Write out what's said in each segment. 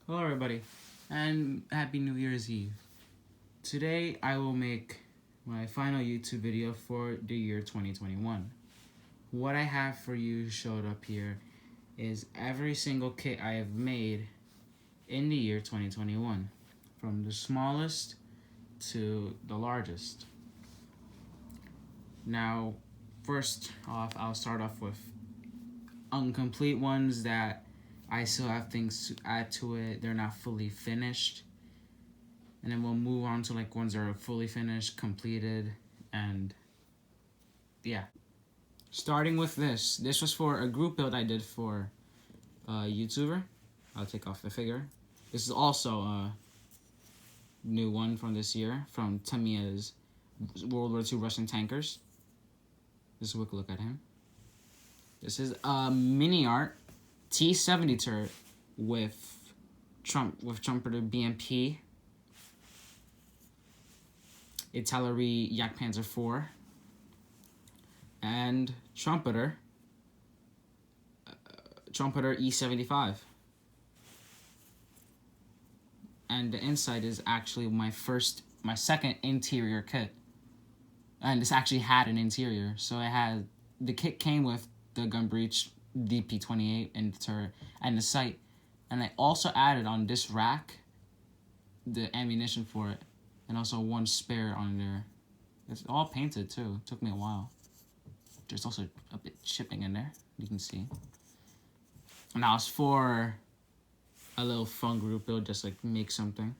Hello everybody, and Happy New Year's Eve. Today I will make my final YouTube video for the year 2021. What I have for you showed up here is every single kit I have made in the year 2021, from the smallest to the largest. Now, first off, I'll start off with incomplete ones that I still have things to add to it. They're not fully finished. And then we'll move on to like ones that are fully finished, completed, and yeah. Starting with this. This was for a group build I did for a YouTuber. I'll take off the figure. This is also a new one from this year, from Tamiya's World War II Russian tankers. Just a quick look at him. This is a mini art T-70 turret with Trumpeter BMP, artillery Yak Panzer 4, and Trumpeter E75. And the inside is actually my second interior kit. And this actually had an interior. So the kit came with the gun breech, DP28, and the turret, and the sight. And I also added on this rack the ammunition for it, and also one spare on there. It's all painted too. It took me a while. There's also a bit shipping in there, you can see. Now it's for a little fun group build, just like make something.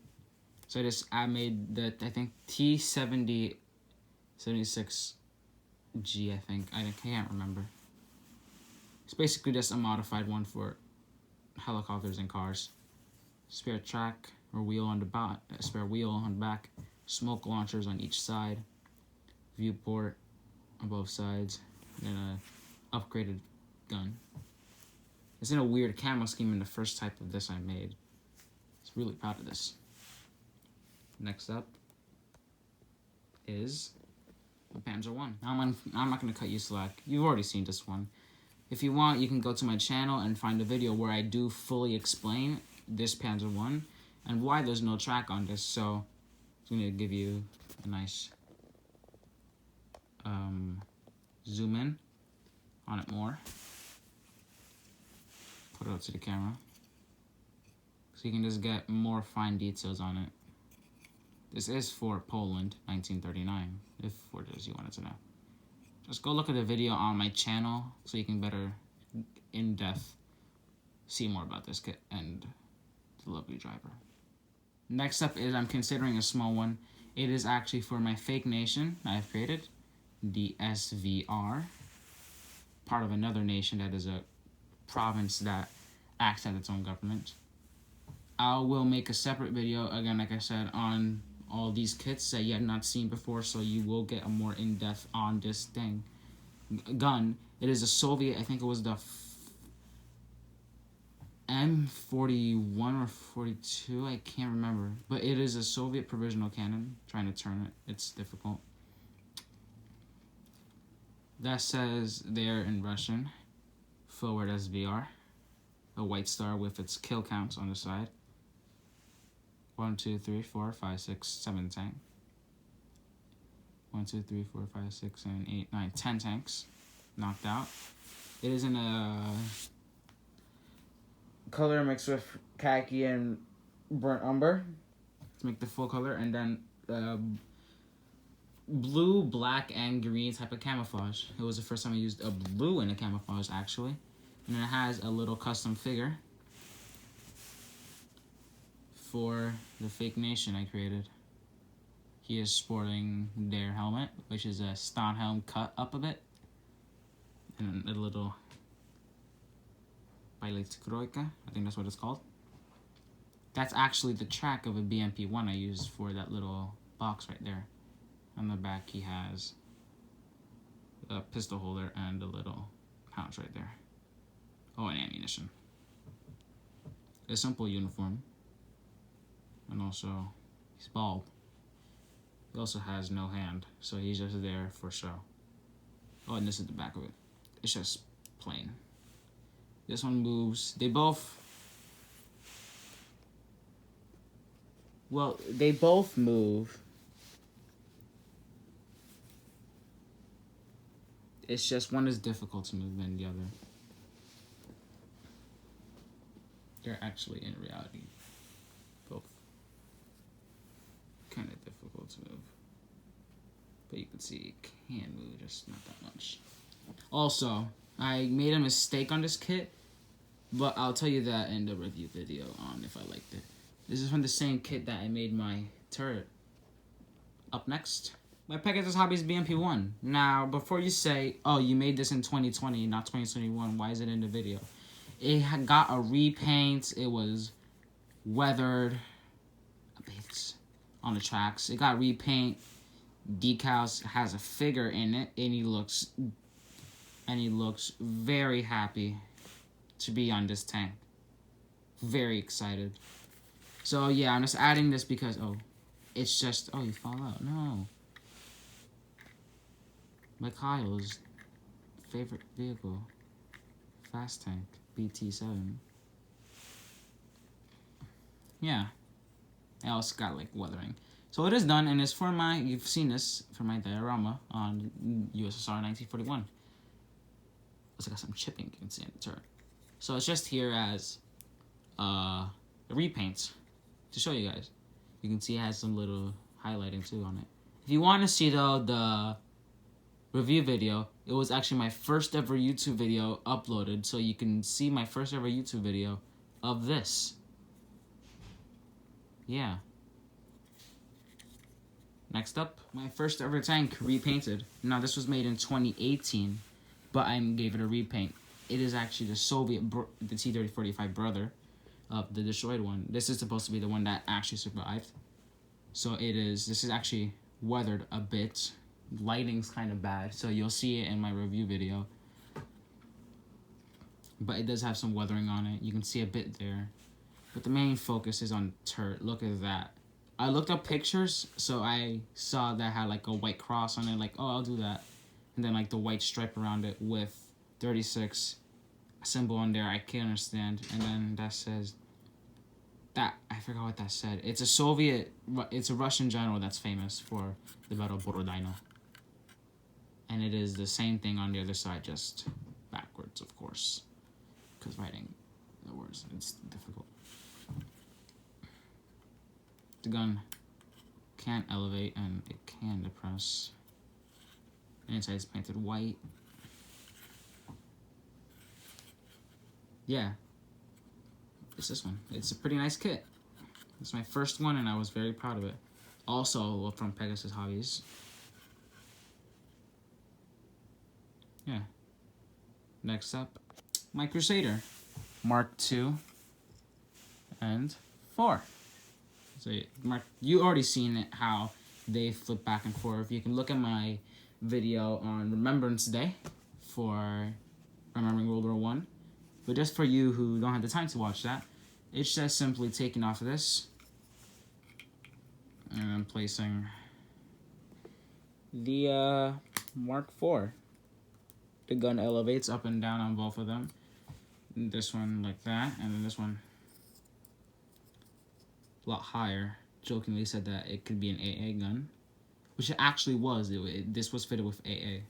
So I made the, I think, T-76G, I think. I can't remember. It's basically just a modified one for helicopters and cars. Spare track or wheel on the back, spare wheel on the back, smoke launchers on each side, viewport on both sides, and an upgraded gun. It's in a weird camo scheme in the first type of this I made. I was really proud of this. Next up is the Panzer 1. I'm not going to cut you slack. You've already seen this one. If you want, you can go to my channel and find a video where I do fully explain this Panzer 1 and why there's no track on this. So I'm going to give you a nice zoom in on it more. Put it up to the camera so you can just get more fine details on it. This is for Poland, 1939, if for those you wanted to know. Just go look at the video on my channel so you can better, in depth, see more about this kit and the lovely driver. Next up is, I'm considering a small one. It is actually for my fake nation I've created, the SVR, part of another nation that is a province that acts as its own government. I will make a separate video, again, like I said, on all these kits that you have not seen before, so you will get a more in-depth on this thing. Gun. It is a Soviet, I think it was the M41 or 42, I can't remember. But it is a Soviet provisional cannon. Trying to turn it, it's difficult. That says there in Russian, forward SVR. A white star with its kill counts on the side. 1, 2, 3, 4, 5, 6, 7 tank. 1, 2, 3, 4, 5, 6, 7, 8, 9, 10 tanks knocked out. It is in a color mixed with khaki and burnt umber to make the full color, and then blue, black, and green type of camouflage. It was the first time I used a blue in a camouflage, actually. And it has a little custom figure for the fake nation I created. He is sporting their helmet, which is a Stonhelm cut up a bit, and a little Bajlitskrojka, I think that's what it's called. That's actually the track of a BMP1 I used for that little box right there. On the back he has a pistol holder and a little pouch right there. Oh, and ammunition. A simple uniform. And also, he's bald. He also has no hand, so he's just there for show. Oh, and this is the back of it. It's just plain. This one moves. They both Well, they both move. It's just one is difficult to move than the other. They're actually, in reality, both kind of difficult to move. But you can see it can move, just not that much. Also, I made a mistake on this kit, but I'll tell you that in the review video on if I liked it. This is from the same kit that I made my turret. Up next, my Pegasus Hobbies Bmp1. Now, before you say, oh, you made this in 2020, not 2021, why is it in the video? It had got a repaint, it was weathered a bit on the tracks. It got repaint, decals, has a figure in it, and he looks very happy to be on this tank. Very excited. So yeah, I'm just adding this because, oh, it's just, oh, you fall out. No. My Kyle's favorite vehicle, fast tank, BT7. Yeah. I also got like weathering. So it is done, and it's for my, you've seen this for my diorama on USSR 1941. It's got some chipping you can see in the turret. So it's just here as a repaint to show you guys. You can see it has some little highlighting too on it. If you want to see though the review video, it was actually my first ever YouTube video uploaded, so you can see my first ever YouTube video of this. Yeah. Next up, my first ever tank repainted. Now this was made in 2018, but I gave it a repaint. It is actually the T-3045 brother of the destroyed one. This is supposed to be the one that actually survived. So this is actually weathered a bit. Lighting's kind of bad, so you'll see it in my review video. But it does have some weathering on it. You can see a bit there. But the main focus is on turret. Look at that. I looked up pictures, so I saw that had like a white cross on it. Like, oh, I'll do that. And then like the white stripe around it with 36 symbol on there. I can't understand. And then that says that, I forgot what that said. It's a Russian general that's famous for the Battle of Borodino. And it is the same thing on the other side, just backwards, of course. Because writing the words, it's difficult. The gun can elevate and it can depress. The inside is painted white. Yeah. It's this one. It's a pretty nice kit. It's my first one and I was very proud of it. Also from Pegasus Hobbies. Yeah. Next up, my Crusader Mark Two and 4. So you already seen it, how they flip back and forth. You can look at my video on Remembrance Day for remembering World War I. But just for you who don't have the time to watch that, it's just simply taking off of this and then placing the Mark IV. The gun elevates up and down on both of them. This one like that, and then this one a lot higher. Jokingly said that it could be an AA gun, which it actually was. This was fitted with AA.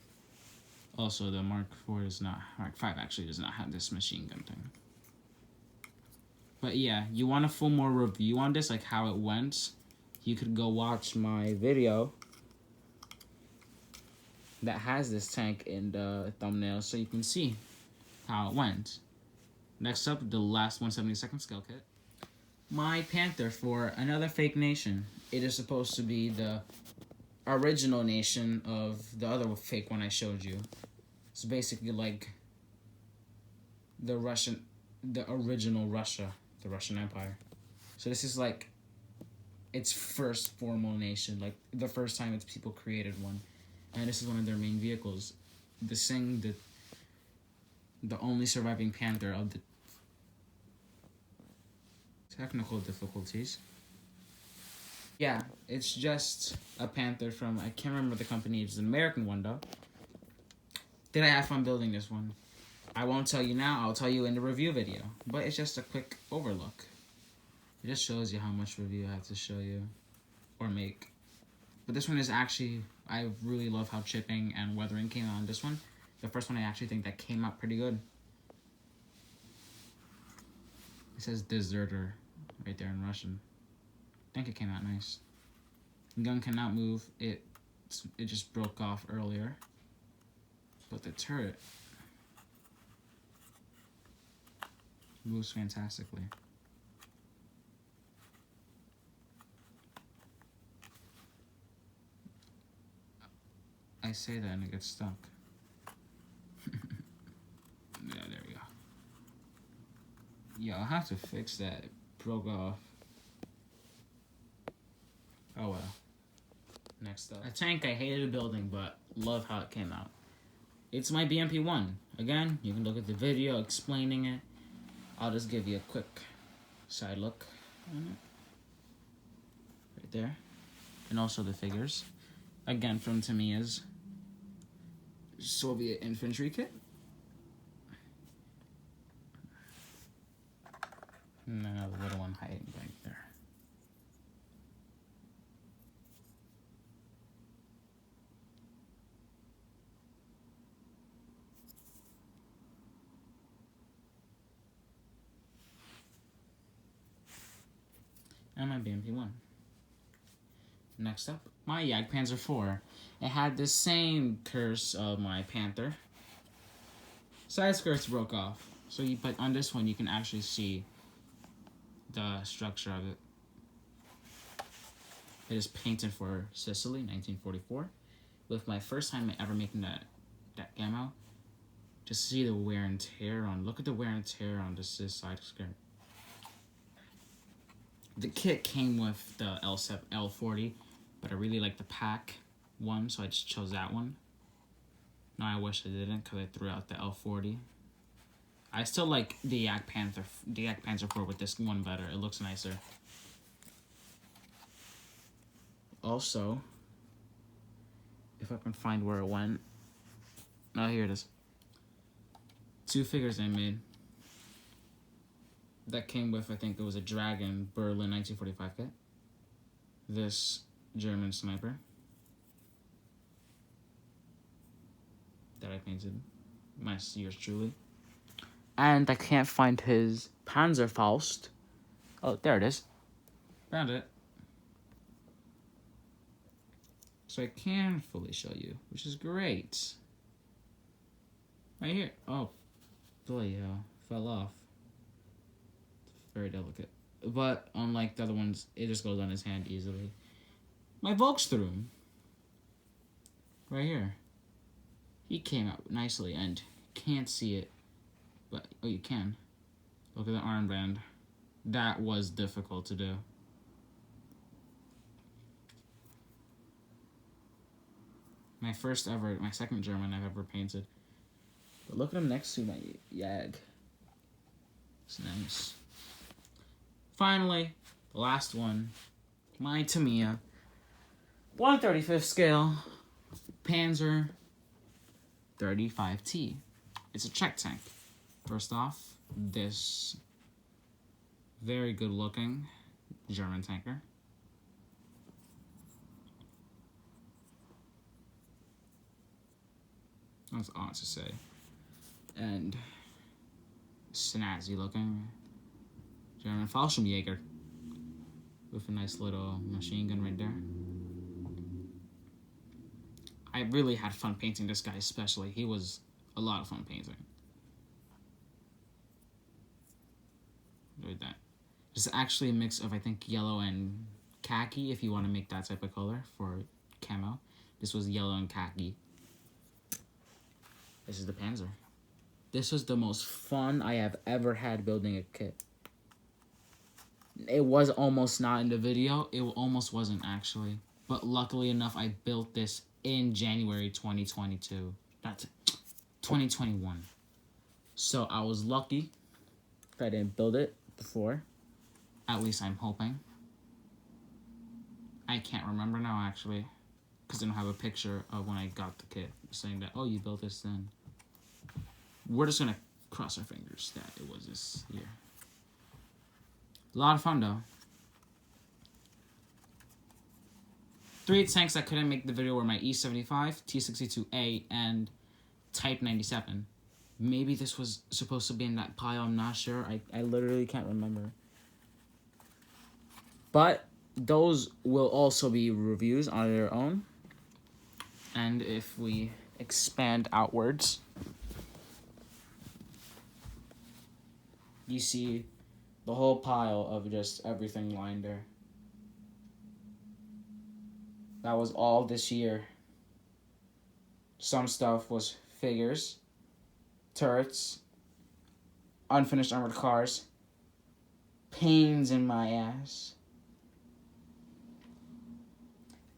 Also, the Mark V actually does not have this machine gun thing. But yeah, you want a full more review on this, like how it went, you could go watch my video that has this tank in the thumbnail so you can see how it went. Next up, the last 1/72 scale kit. My Panther for another fake nation. It is supposed to be the original nation of the other fake one I showed you. It's basically like the original Russia, the Russian Empire. So this is like its first formal nation, like the first time its people created one. And this is one of their main vehicles. The only surviving Panther of the technical difficulties. Yeah, it's just a Panther from, I can't remember the company, it's an American one though. Did I have fun building this one? I won't tell you now, I'll tell you in the review video. But it's just a quick overlook. It just shows you how much review I have to show you or make. But this one is actually, I really love how chipping and weathering came out on this one. The first one I actually think that came out pretty good. It says deserter right there in Russian. I think it came out nice. The gun cannot move. It just broke off earlier. But the turret moves fantastically. I say that and it gets stuck. Yeah, there we go. Yeah, I'll have to fix that. It broke off. Oh well. Next up. A tank I hated building, but love how it came out. It's my BMP1. Again, you can look at the video explaining it. I'll just give you a quick side look on it. Right there. And also the figures. Again, from Tamiya's Soviet infantry kit. And then a little one hiding back there. And my BMP1. Next up, my Yak Panzer 4. It had the same curse of my Panther. Side skirts broke off. But on this one, you can actually see the structure of it. It is painted for Sicily, 1944. With my first time ever making that camo, just see the wear and tear on. Look at the wear and tear on this side skirt. The kit came with the L40, but I really like the pack one, so I just chose that one. Now I wish I didn't, because I threw out the L40. I still like the Yak Panzer 4 with this one better. It looks nicer. Also, if I can find where it went. Oh, here it is. 2 figures I made. That came with, I think it was a Dragon Berlin 1945 kit. This German sniper that I painted. Yours truly. And I can't find his Panzerfaust. Oh, there it is. Found it. So I can fully show you, which is great. Right here. Oh, boy, fell off. Very delicate. But unlike the other ones, it just goes on his hand easily. My Volksturm. Right here. He came out nicely, and can't see it. But, oh, you can. Look at the armband. That was difficult to do. My second German I've ever painted. But look at him next to my Yag. It's nice. Finally, the last one. My Tamiya. 1/35 scale. Panzer 35T. It's a Czech tank. First off, this very good looking German tanker. That's odd to say. And snazzy looking German Fallschirmjäger with a nice little machine gun right there. I really had fun painting this guy, especially. He was a lot of fun painting. Look at that. It's actually a mix of, I think, yellow and khaki, if you want to make that type of color for camo. This was yellow and khaki. This is the Panzer. This was the most fun I have ever had building a kit. It was almost not in the video. It almost wasn't, actually. But luckily enough, I built this in January 2022. Not 2021. So I was lucky if I didn't build it before. At least I'm hoping. I can't remember now, actually. Because I don't have a picture of when I got the kit saying that, oh, you built this then. We're just going to cross our fingers that it was this year. A lot of fun, though. 3 tanks that couldn't make the video were my E75, T62A, and Type 97. Maybe this was supposed to be in that pile, I'm not sure. I literally can't remember. But those will also be reviews on their own. And if we expand outwards, you see the whole pile of just everything lined there. That was all this year. Some stuff was figures, turrets, unfinished armored cars, pains in my ass,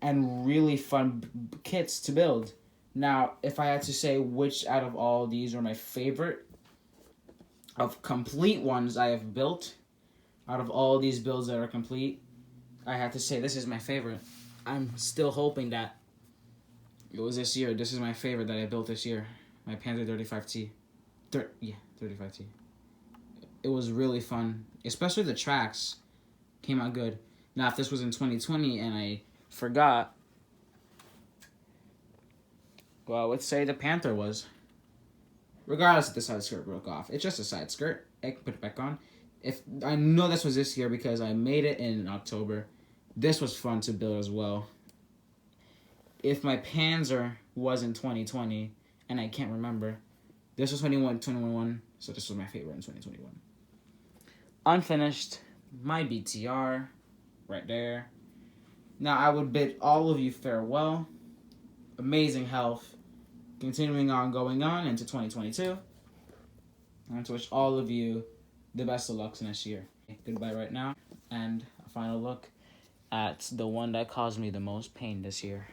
and really fun kits to build. Now, if I had to say which out of all these are my favorite of complete ones I have built, out of all these builds that are complete, I have to say this is my favorite. I'm still hoping that it was this year. This is my favorite that I built this year. My Panzer 35T. 35T. It was really fun. Especially the tracks came out good. Now, if this was in 2020 and I forgot, well, let's say the Panther was. Regardless if the side skirt broke off. It's just a side skirt. I can put it back on. If I know this was this year because I made it in October. This was fun to build as well. If my Panzer was in 2020, and I can't remember, this was 2021, so this was my favorite in 2021. Unfinished, my BTR, right there. Now, I would bid all of you farewell. Amazing health. Continuing on, going on into 2022. I want to wish all of you the best of luck next year. Goodbye right now, and a final look at the one that caused me the most pain this year.